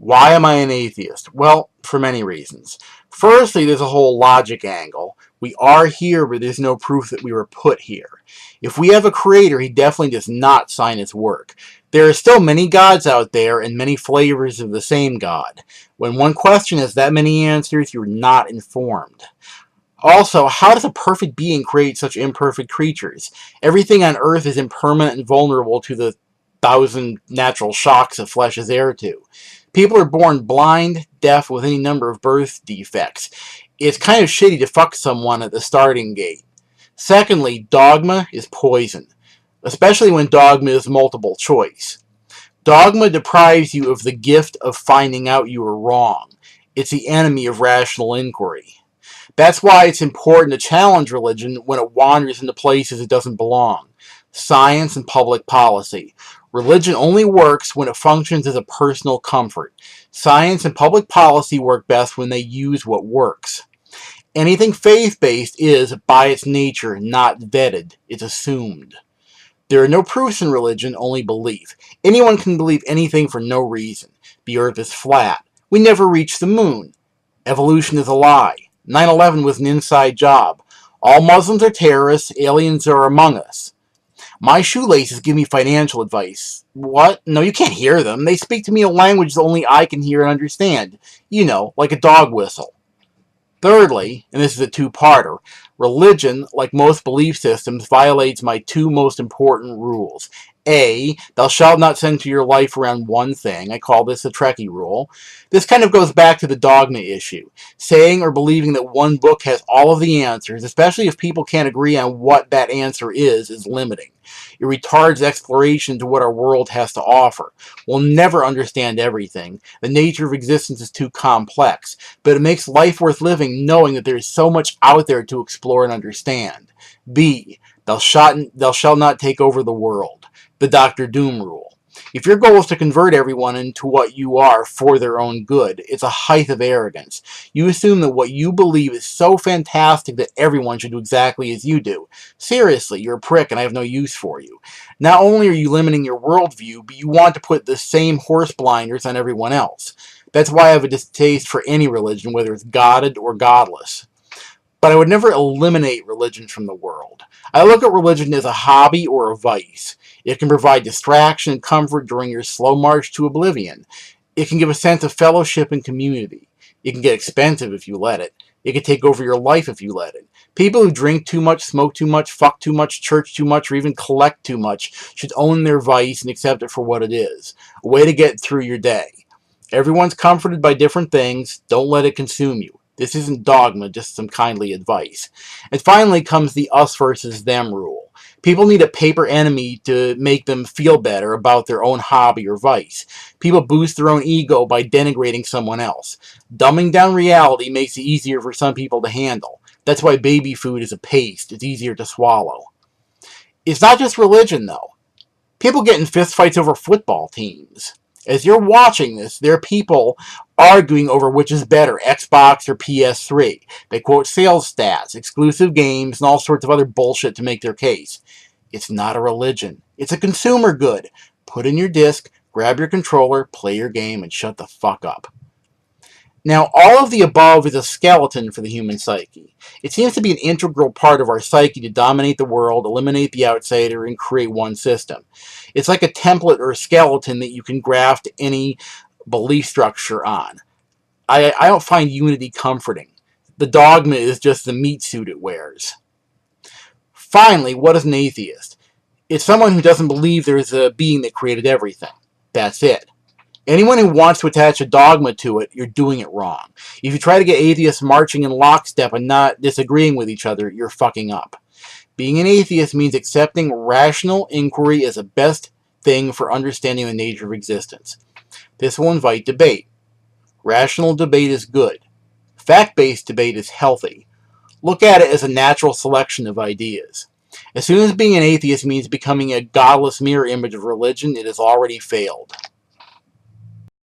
Why am I an atheist? Well, for many reasons. Firstly, there's a whole logic angle. We are here, but there's no proof that we were put here. If we have a creator, he definitely does not sign his work. There are still many gods out there and many flavors of the same god. When one question has that many answers, you're not informed. Also, how does a perfect being create such imperfect creatures? Everything on Earth is impermanent and vulnerable to the thousand natural shocks that flesh is heir to. People are born blind, deaf, with any number of birth defects. It's kind of shitty to fuck someone at the starting gate. Secondly, dogma is poison, especially when dogma is multiple choice. Dogma deprives you of the gift of finding out you were wrong. It's the enemy of rational inquiry. That's why it's important to challenge religion when it wanders into places it doesn't belong. Science and public policy. Religion only works when it functions as a personal comfort. Science and public policy work best when they use what works. Anything faith-based is, by its nature, not vetted. It's assumed. There are no proofs in religion, only belief. Anyone can believe anything for no reason. The earth is flat. We never reached the moon. Evolution is a lie. 9/11 was an inside job. All Muslims are terrorists. Aliens are among us. My shoelaces give me financial advice. What? No, you can't hear them. They speak to me a language that only I can hear and understand. You know, like a dog whistle. Thirdly, and this is a two-parter, religion, like most belief systems, violates my two most important rules. A, thou shalt not center your life around one thing. I call this the Trekkie rule. This kind of goes back to the dogma issue. Saying or believing that one book has all of the answers, especially if people can't agree on what that answer is limiting. It retards exploration to what our world has to offer. We'll never understand everything. The nature of existence is too complex, but it makes life worth living knowing that there is so much out there to explore and understand. B, thou shalt not take over the world. The Dr. Doom rule. If your goal is to convert everyone into what you are for their own good, it's a height of arrogance. You assume that what you believe is so fantastic that everyone should do exactly as you do. Seriously, you're a prick and I have no use for you. Not only are you limiting your worldview, but you want to put the same horse blinders on everyone else. That's why I have a distaste for any religion, whether it's godded or godless. But I would never eliminate religion from the world. I look at religion as a hobby or a vice. It can provide distraction and comfort during your slow march to oblivion. It can give a sense of fellowship and community. It can get expensive if you let it. It can take over your life if you let it. People who drink too much, smoke too much, fuck too much, church too much, or even collect too much should own their vice and accept it for what it is. A way to get through your day. Everyone's comforted by different things. Don't let it consume you. This isn't dogma, just some kindly advice. And finally comes the us versus them rule. People need a paper enemy to make them feel better about their own hobby or vice. People boost their own ego by denigrating someone else. Dumbing down reality makes it easier for some people to handle. That's why baby food is a paste. It's easier to swallow. It's not just religion, though. People get in fistfights over football teams. As you're watching this, there are people arguing over which is better, Xbox or PS3. They quote sales stats, exclusive games, and all sorts of other bullshit to make their case. It's not a religion. It's a consumer good. Put in your disc, grab your controller, play your game, and shut the fuck up. Now, all of the above is a skeleton for the human psyche. It seems to be an integral part of our psyche to dominate the world, eliminate the outsider, and create one system. It's like a template or a skeleton that you can graft any belief structure on. I don't find unity comforting. The dogma is just the meat suit it wears. Finally, what is an atheist? It's someone who doesn't believe there is a being that created everything. That's it. Anyone who wants to attach a dogma to it, you're doing it wrong. If you try to get atheists marching in lockstep and not disagreeing with each other, you're fucking up. Being an atheist means accepting rational inquiry as the best thing for understanding the nature of existence. This will invite debate. Rational debate is good. Fact-based debate is healthy. Look at it as a natural selection of ideas. As soon as being an atheist means becoming a godless mirror image of religion, it has already failed.